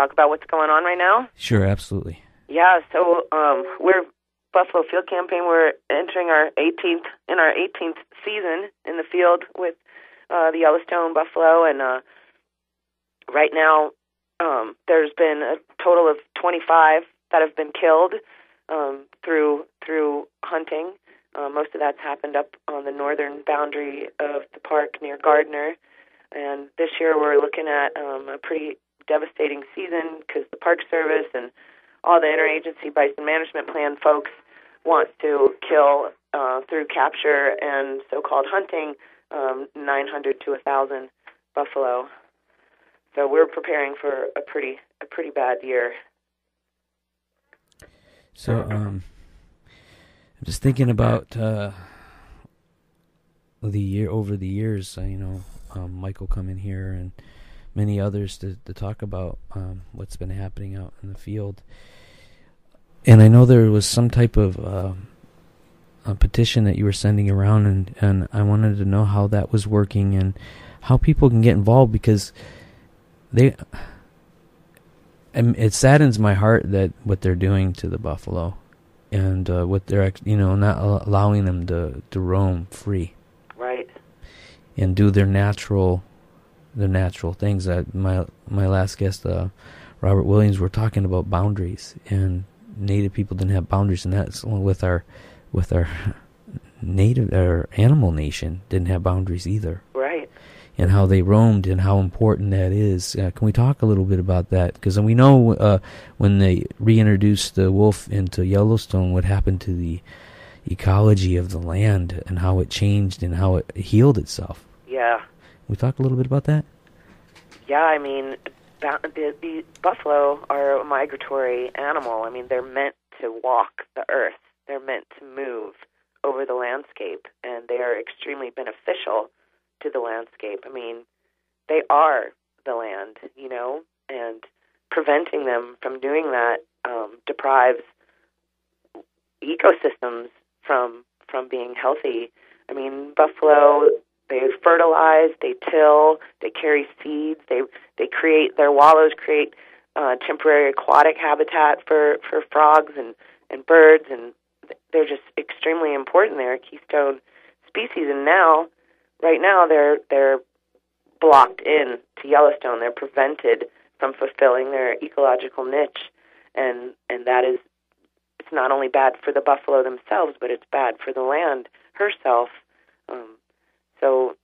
talk about what's going on right now? Sure, absolutely. Yeah, so we're Buffalo Field Campaign. We're entering our 18th season in the field with the Yellowstone buffalo, and right now there's been a total of 25 that have been killed through hunting. Most of that's happened up on the northern boundary of the park near Gardner, and this year we're looking at a pretty devastating season because the Park Service and all the interagency bison management plan folks want to kill through capture and so-called hunting 900 to 1,000 buffalo. So we're preparing for a pretty bad year. So I'm just thinking about over the years, Michael come in here and many others to talk about what's been happening out in the field. And I know there was some type of a petition that you were sending around, and I wanted to know how that was working and how people can get involved, because it saddens my heart that what they're doing to the buffalo, and what they're not allowing them to roam free, right, and do their natural things. That my last guest, Robert Williams, were talking about boundaries, and Native people didn't have boundaries, and that's with our native or animal nation didn't have boundaries either. Right. And how they roamed and how important that is. Can we talk a little bit about that? Because we know when they reintroduced the wolf into Yellowstone, what happened to the ecology of the land and how it changed and how it healed itself. Yeah. Can we talk a little bit about that? Yeah, I mean, the buffalo are a migratory animal. I mean, they're meant to walk the earth. They're meant to move over the landscape, and they are extremely beneficial to the landscape. I mean, they are the land, and preventing them from doing that deprives ecosystems from being healthy. I mean, buffalo, they fertilize, they till, they carry seeds, they create, their wallows create temporary aquatic habitat for frogs and birds, and they're just extremely important. They're a keystone species, and right now they're blocked in to Yellowstone. They're prevented from fulfilling their ecological niche, and that is, it's not only bad for the buffalo themselves, but it's bad for the land herself. So,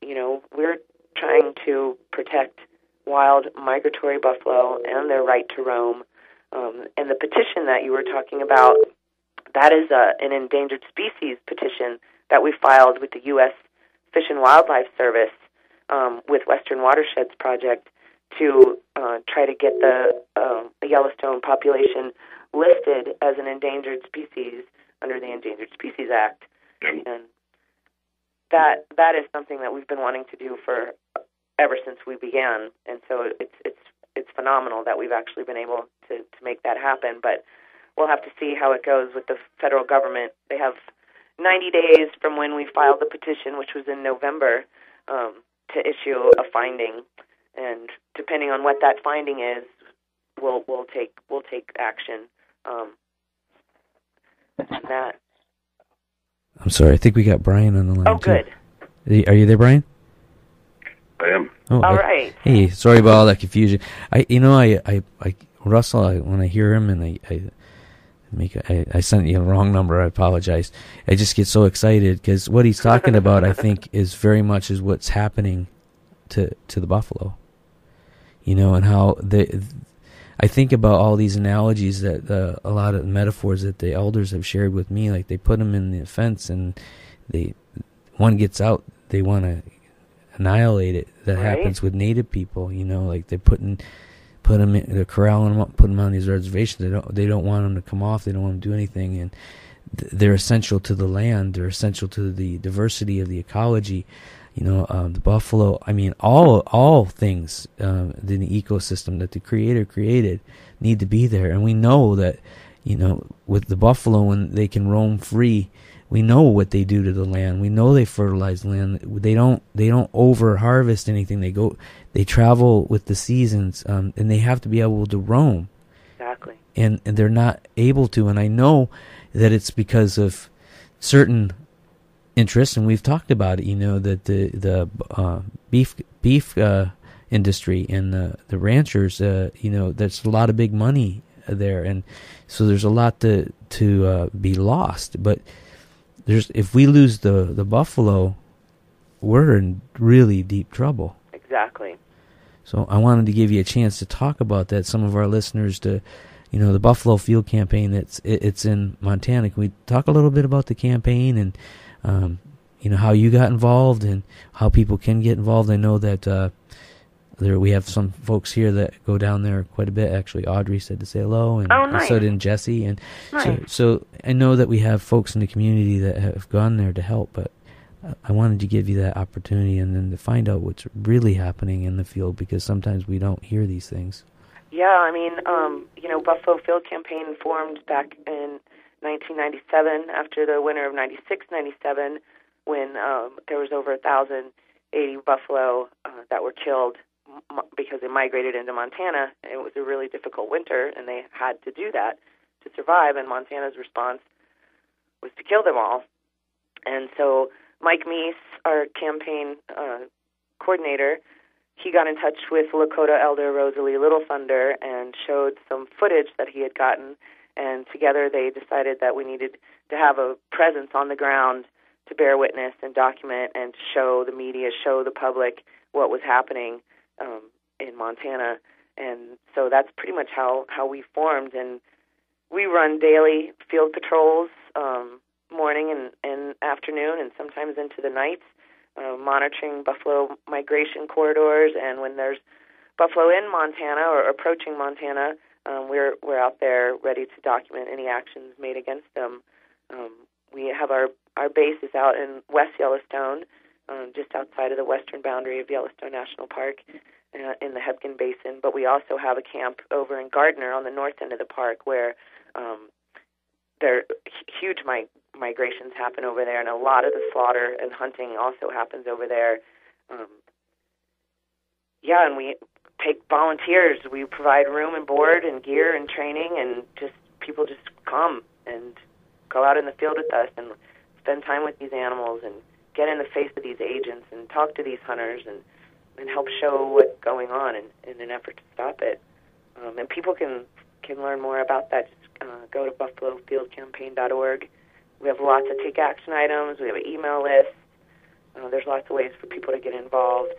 we're trying to protect wild migratory buffalo and their right to roam. And the petition that you were talking about, that is an endangered species petition that we filed with the U.S. Fish and Wildlife Service with Western Watersheds Project to try to get the Yellowstone population listed as an endangered species under the Endangered Species Act. And that is something that we've been wanting to do for ever since we began, and so it's phenomenal that we've actually been able to make that happen. But we'll have to see how it goes with the federal government. They have 90 days from when we filed the petition, which was in November, to issue a finding, and depending on what that finding is, we'll take action. That. I'm sorry, I think we got Brian on the line. Oh, good. Too. Are you there, Brian? I am. Oh, all right. Hey, sorry about all that confusion. Russell, when I hear him and I sent you the wrong number, I apologize. I just get so excited because what he's talking about, I think, is very much is what's happening to the buffalo. And how I think about all these analogies that a lot of metaphors that the elders have shared with me. Like they put them in the fence, and one gets out, they want to annihilate it. That right. happens with Native people. Like they put them in, they're corralling them up, put them on these reservations. They don't want them to come off. They don't want them to do anything, and they're essential to the land. They're essential to the diversity of the ecology. The buffalo, I mean, all things in the ecosystem that the Creator created need to be there. And we know that, with the buffalo, when they can roam free, we know what they do to the land. We know they fertilize land. They don't over harvest anything. They travel with the seasons, and they have to be able to roam. Exactly. And they're not able to. And I know that it's because of certain interests, and we've talked about it. That the beef industry and the ranchers. There's a lot of big money there, and so there's a lot to be lost. But if we lose the buffalo, we're in really deep trouble. Exactly. So I wanted to give you a chance to talk about that. Some of our listeners the Buffalo Field Campaign. It's in Montana. Can we talk a little bit about the campaign and how you got involved and how people can get involved? I know that we have some folks here that go down there quite a bit. Actually, Audrey said to say hello, and nice. So did Jesse. And nice. so I know that we have folks in the community that have gone there to help, but I wanted to give you that opportunity and then to find out what's really happening in the field, because sometimes we don't hear these things. Yeah, Buffalo Field Campaign formed back in 1997 after the winter of 96-97, when there was over 1,080 buffalo that were killed because they migrated into Montana. It was a really difficult winter, and they had to do that to survive, and Montana's response was to kill them all. And so Mike Meese, our campaign coordinator, he got in touch with Lakota elder Rosalie Little Thunder and showed some footage that he had gotten, and together they decided that we needed to have a presence on the ground to bear witness and document and to show the media, show the public what was happening in Montana. And so that's pretty much how we formed. And we run daily field patrols, morning and afternoon, and sometimes into the nights, monitoring buffalo migration corridors. And when there's buffalo in Montana or approaching Montana, we're out there ready to document any actions made against them. We have our base is out in West Yellowstone, just outside of the western boundary of Yellowstone National Park, in the Hebgen Basin. But we also have a camp over in Gardner on the north end of the park, where there huge migrations happen over there, and a lot of the slaughter and hunting also happens over there. And we take volunteers. We provide room and board and gear and training, and people just come and go out in the field with us and spend time with these animals and get in the face of these agents and talk to these hunters and help show what's going on in an effort to stop it. And people can learn more about that. Just go to buffalofieldcampaign.org. We have lots of take action items. We have an email list. There's lots of ways for people to get involved.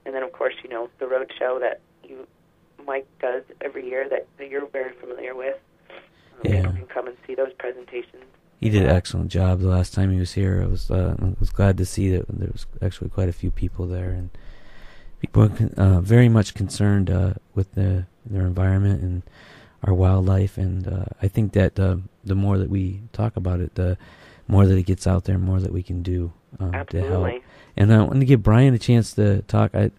And then, of course, the road show that Mike does every year that you're very familiar with. You can come and see those presentations. He did an excellent job the last time he was here. I was glad to see that there was actually quite a few people there, and people are very much concerned with their environment and our wildlife. And I think that the more that we talk about it, the more that it gets out there, more that we can do to help. And I want to give Brian a chance to talk. I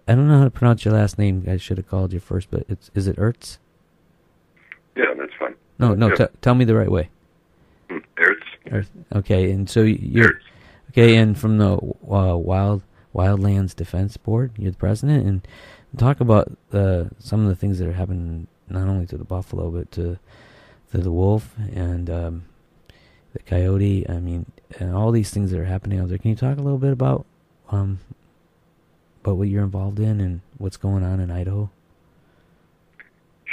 don't know how to pronounce your last name. I should have called you first, but is it Ertz? Yeah, that's fine. No. Yeah. Tell me the right way. Ertz. Okay, and so you're okay, and from the Wildlands Defense Board, you're the president, and talk about some of the things that are happening not only to the buffalo but to the wolf and the coyote. I mean, and all these things that are happening out there. Can you talk a little bit about what you're involved in and what's going on in Idaho?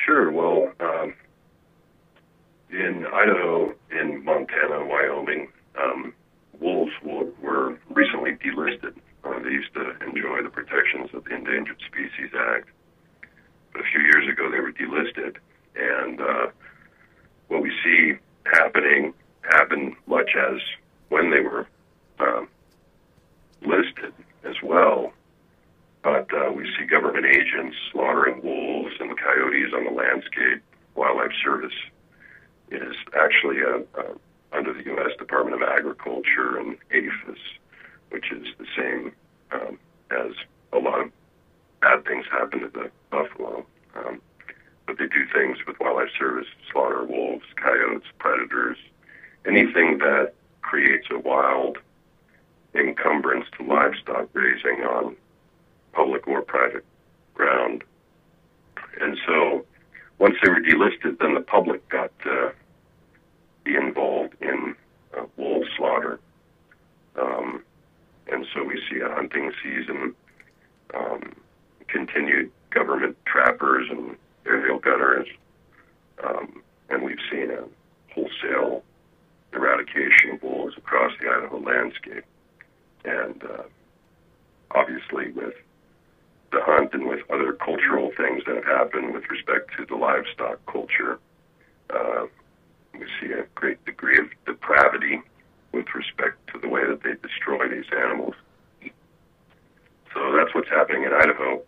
Sure. Well, in Idaho, in Montana, Wyoming, wolves were recently delisted. They used to enjoy the protections of the Endangered Species Act, but a few years ago they were delisted. And what we see happened much as when they were listed as well. But we see government agents slaughtering wolves and coyotes on the landscape. Wildlife Service is actually under the U.S. Department of Agriculture and APHIS, which is the same as a lot of bad things happen to the buffalo. But they do things with Wildlife Service, slaughter wolves, coyotes, predators, anything that creates a wild encumbrance to livestock grazing on public or private ground. And so once they were delisted, then the public got to be involved in wolf slaughter. And so we see a hunting season, continued government trappers and aerial gunners, and we've seen a wholesale eradication of wolves across the Idaho landscape. And obviously with the hunt and with other cultural things that have happened with respect to the livestock culture, we see a great degree of depravity with respect to the way that they destroy these animals. So that's what's happening in Idaho.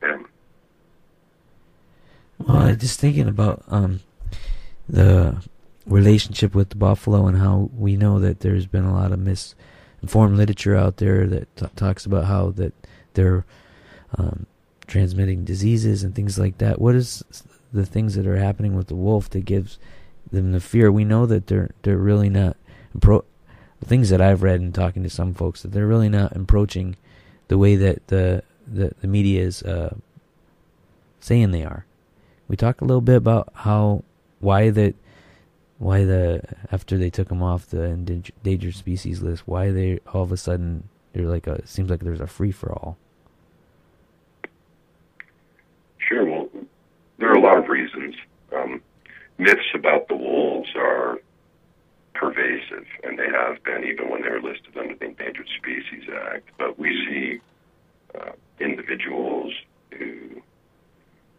And well, I'm just thinking about the relationship with the buffalo and how we know that there's been a lot of misinformed literature out there that talks about how that they're transmitting diseases and things like that. What is the things that are happening with the wolf that gives them the fear? We know that they're really not things that I've read and talking to some folks, that they're really not approaching the way that the media is saying they are. We talk a little bit about why after they took them off the endangered species list, why they all of a sudden it seems like there's a free for all. Sure. Well, there are a lot of reasons. Myths about the wolves are pervasive, and they have been even when they were listed under the Endangered Species Act. But we see individuals who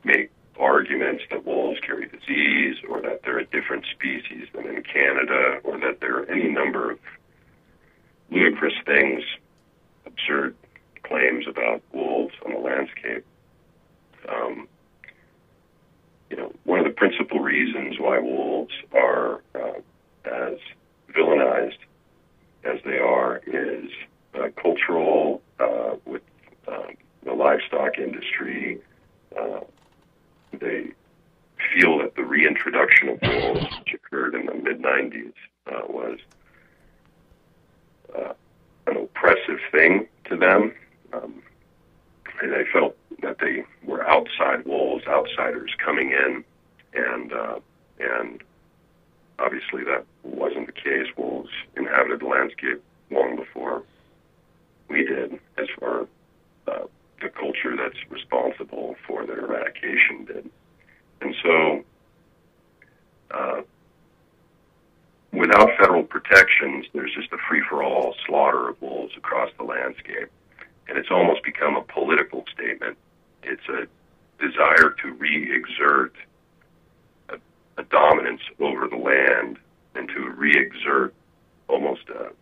make arguments that wolves carry disease, or that they're a different species than in Canada, or that there are any number of ludicrous things, absurd claims about wolves on the landscape. One of the principal reasons why wolves are as villainized as they are is cultural, with the livestock industry. They feel that the reintroduction of wolves, which occurred in the mid-90s, was an oppressive thing to them. And they felt that they were outside wolves, outsiders coming in, and obviously that wasn't the case. Wolves inhabited the landscape long before we did, as far the culture that's responsible for their eradication did. And so without federal protections, there's just a free-for-all slaughter of wolves across the landscape. And it's almost become a political statement. It's a desire to re-exert a dominance over the land and to re-exert almost a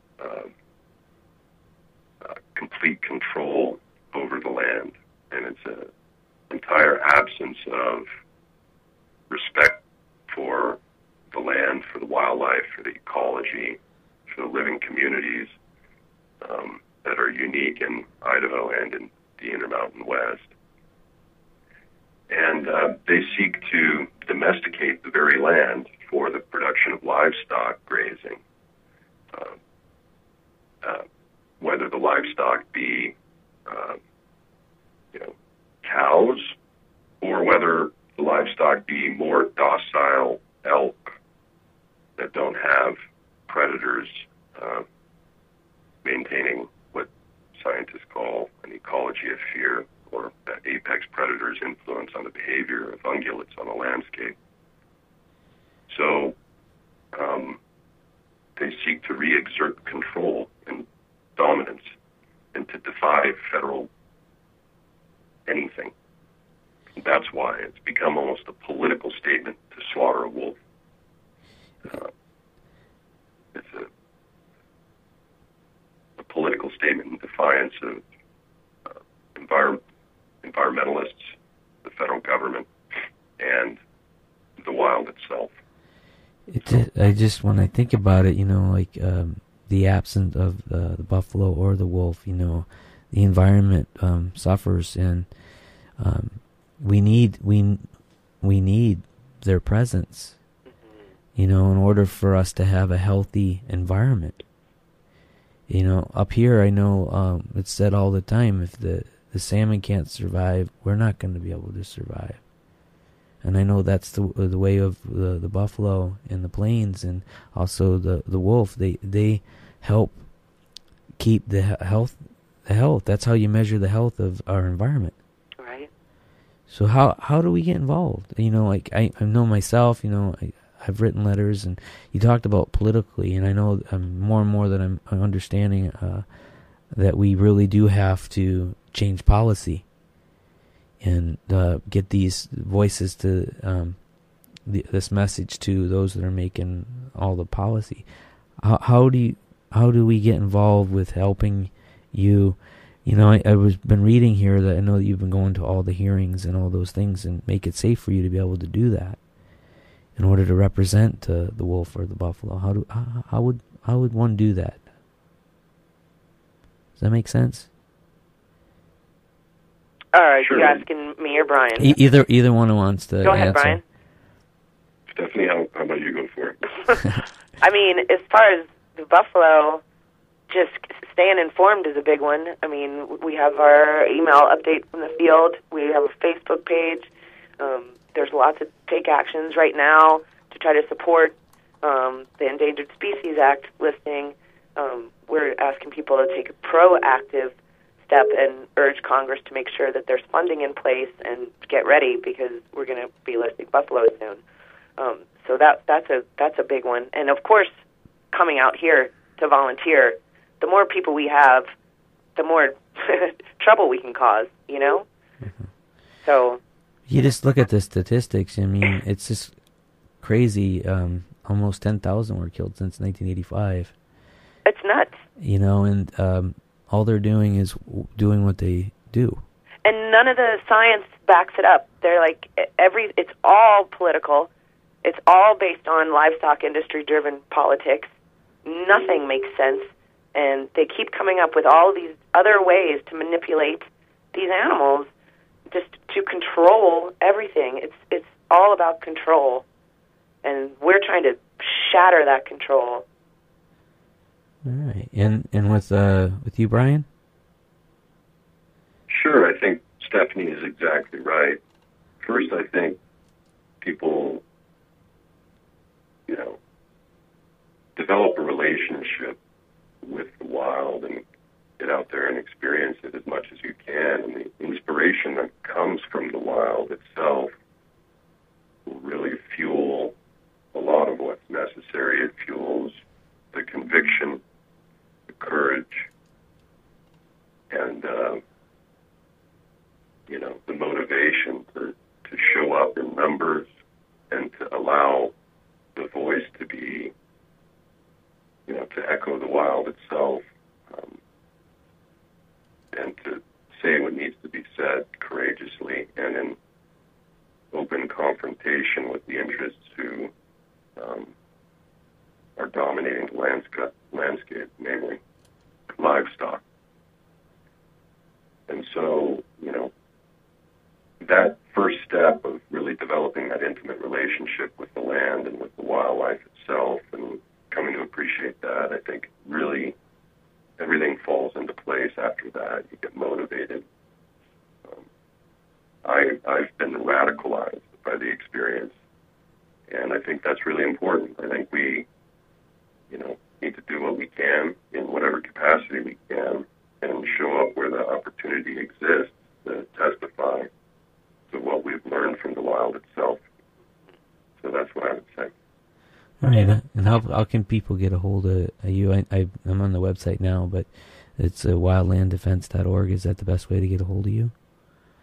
complete control over the land. And it's an entire absence of respect for the land, for the wildlife, for the ecology, for the living communities that are unique in Idaho and in the Intermountain West. And they seek to domesticate the very land for the production of livestock grazing, whether the livestock be cows, or whether the livestock be more docile elk that don't have predators maintaining what scientists call an ecology of fear, or that apex predators' influence on the behavior of ungulates on the landscape. So they seek to re-exert control and dominance and to defy federal anything. And that's why it's become almost a political statement to slaughter a wolf. It's a political statement in defiance of environmentalists, the federal government, and the wild itself. When I think about it, the absence of the buffalo or the wolf, the environment suffers, and we need their presence. in order for us to have a healthy environment. Up here, I know it's said all the time, if the salmon can't survive, we're not going to be able to survive. And I know that's the way of the buffalo in the plains, and also the wolf. They help keep the health. That's how you measure the health of our environment. Right. So how do we get involved? Like I know myself. I've written letters, and you talked about politically, and I know more and more that I'm understanding that we really do have to change policy and get these voices to this message to those that are making all the policy. How do we get involved with helping you? I was been reading here that I know that you've been going to all the hearings and all those things, and make it safe for you to be able to do that in order to represent the wolf or the buffalo. How would one do that? Does that make sense? All right, Sure. you asking me or Brian? Either one wants to Go ahead, answer. Brian. Stephany, how about you go for it? I mean, as far as the buffalo, just staying informed is a big one. I mean, we have our email update from the field. We have a Facebook page. There's lots of take actions right now to try to support the Endangered Species Act listing. We're asking people to take a proactive step and urge Congress to make sure that there's funding in place and get ready, because we're going to be listing buffalo soon. So that's a big one. And of course, coming out here to volunteer, the more people we have, the more trouble we can cause, Mm-hmm. So you just look at the statistics. I mean, it's just crazy. Almost 10,000 were killed since 1985. It's nuts. And all they're doing is doing what they do. And none of the science backs it up. They're like, it's all political. It's all based on livestock industry-driven politics. Nothing makes sense. And they keep coming up with all these other ways to manipulate these animals just to control everything. It's all about control. And we're trying to shatter that control. All right. And with you, Brian? Sure, I think Stephany is exactly right. First, I think people, develop a relationship with the wild and get out there and experience it as much as you can. And the inspiration that comes from the wild itself will really fuel a lot of what's necessary. It fuels the conviction, the courage, and the motivation to show up in numbers and to allow the voice to be, to echo the wild itself, and to say what needs to be said courageously and in open confrontation with the interests who are dominating the landscape, namely livestock. And so, that first step of really developing that intimate relationship with the land and with the wildlife itself and coming to appreciate that, I think really everything falls into place after that. You get motivated. I've been radicalized by the experience, and I think that's really important. I think we, need to do what we can in whatever capacity we can and show up where the opportunity exists to testify to what we've learned from the wild itself. So that's what I would say. All right. And how can people get a hold of you? I'm on the website now, but it's wildlanddefense.org. Is that the best way to get a hold of you?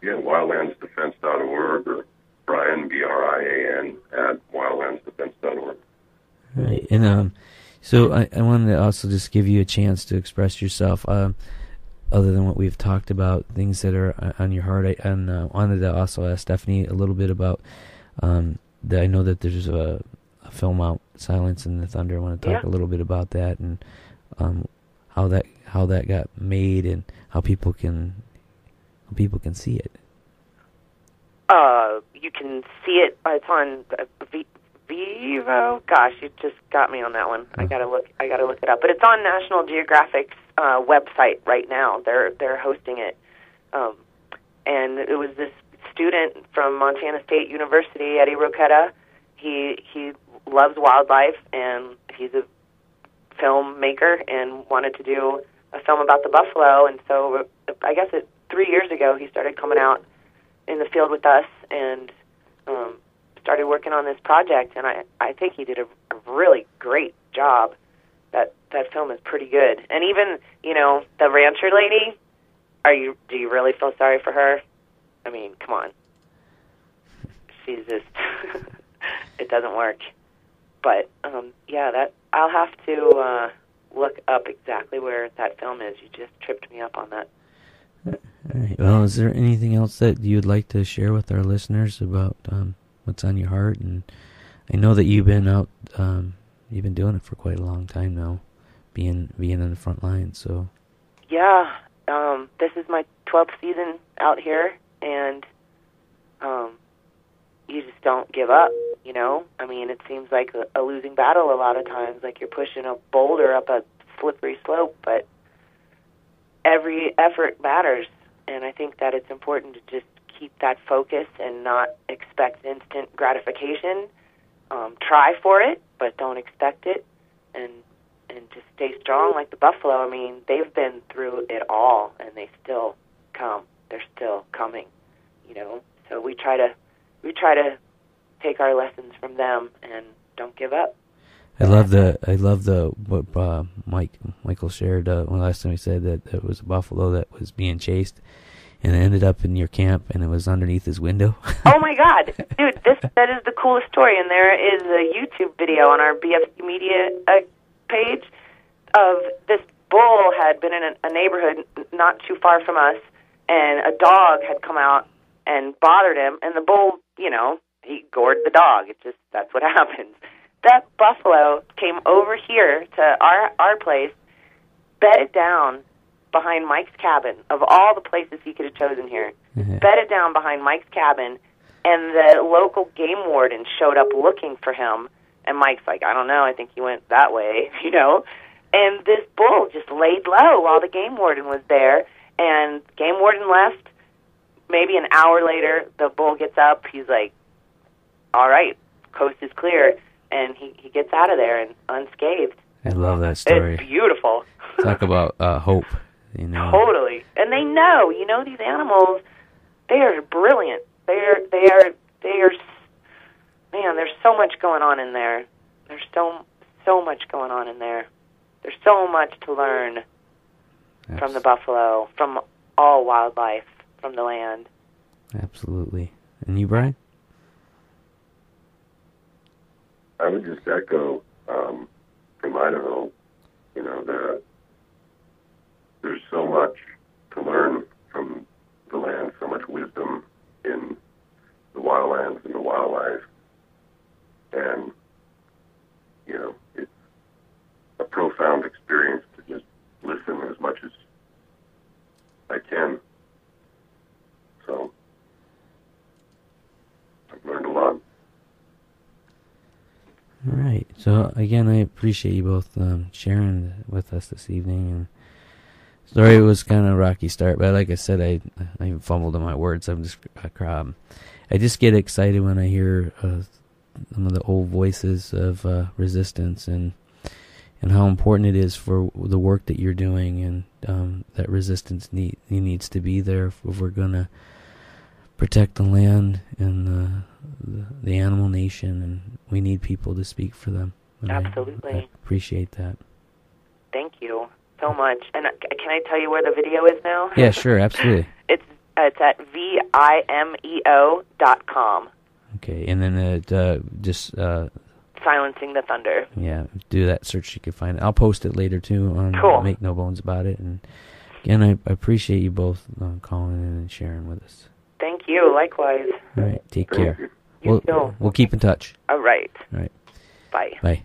Yeah, wildlandsdefense.org or Brian, BRIAN, at wildlandsdefense.org. All right. And so I wanted to also just give you a chance to express yourself, other than what we've talked about, things that are on your heart. I wanted to also ask Stephany a little bit about that. I know that there's a film out, Silence in the Thunder. I want to talk a little bit about that and how that got made and how people can see it. You can see it. It's on Vivo. Gosh, you just got me on that one. I gotta look it up. But it's on National Geographic's website right now. They're hosting it, and it was this student from Montana State University, Eddie Roquetta. He loves wildlife, and he's a filmmaker and wanted to do a film about the buffalo. And so I guess 3 years ago he started coming out in the field with us and started working on this project. And I think he did a really great job. That film is pretty good. And even, the rancher lady, do you really feel sorry for her? I mean, come on. She's just, it doesn't work. But, that I'll have to look up exactly where that film is. You just tripped me up on that. All right. Well, is there anything else that you'd like to share with our listeners about what's on your heart? And I know that you've been out, you've been doing it for quite a long time now, being in the front line. So. Yeah, this is my 12th season out here, and you just don't give up. I mean, it seems like a losing battle a lot of times, like you're pushing a boulder up a slippery slope, but every effort matters, and I think that it's important to just keep that focus and not expect instant gratification. Try for it, but don't expect it, and just stay strong like the buffalo. I mean, they've been through it all, and they still come. They're still coming, So we try to take our lessons from them and don't give up. I love what Michael shared when last time he said that it was a buffalo that was being chased and it ended up in your camp and it was underneath his window. Oh my God, dude, that is the coolest story, and there is a YouTube video on our BFC Media page of this bull had been in a neighborhood not too far from us, and a dog had come out and bothered him, and the bull, he gored the dog. That's what happens. That buffalo came over here to our place, bedded down behind Mike's cabin. Of all the places he could have chosen here, bedded down behind Mike's cabin, and the local game warden showed up looking for him. And Mike's like, I don't know, I think he went that way, And this bull just laid low while the game warden was there, and game warden left. Maybe an hour later, the bull gets up. He's like, all right, coast is clear. And he gets out of there and unscathed. I love that story. It's beautiful. Talk about hope, Totally. And they know, these animals, they are brilliant. They are, man, there's so much going on in there. There's so much going on in there. There's so much to learn from the buffalo, from all wildlife, from the land. Absolutely. And you, Brian? I would just echo from Idaho, there's so much to learn from the land, so much wisdom in the wildlands and the wildlife. And, it's a profound experience to just listen as much as I can. So, I've learned a lot. All right. So, again, I appreciate you both sharing with us this evening. And story was kind of a rocky start, but like I said, I even fumbled on my words. I just get excited when I hear some of the old voices of resistance and how important it is for the work that you're doing, and that resistance needs to be there if we're going to protect the land and the animal nation, and we need people to speak for them. And Absolutely. I appreciate that. Thank you so much. And can I tell you where the video is now? Yeah, sure, absolutely. It's at vimeo.com. Okay, and then just... Silencing the Thunder. Yeah, do that search, you can find it. I'll post it later, too, on Cool. Make No Bones About It. And again, I appreciate you both calling in and sharing with us. Thank you, likewise. All right, take care. You too. We'll keep in touch. All right. All right. Bye. Bye.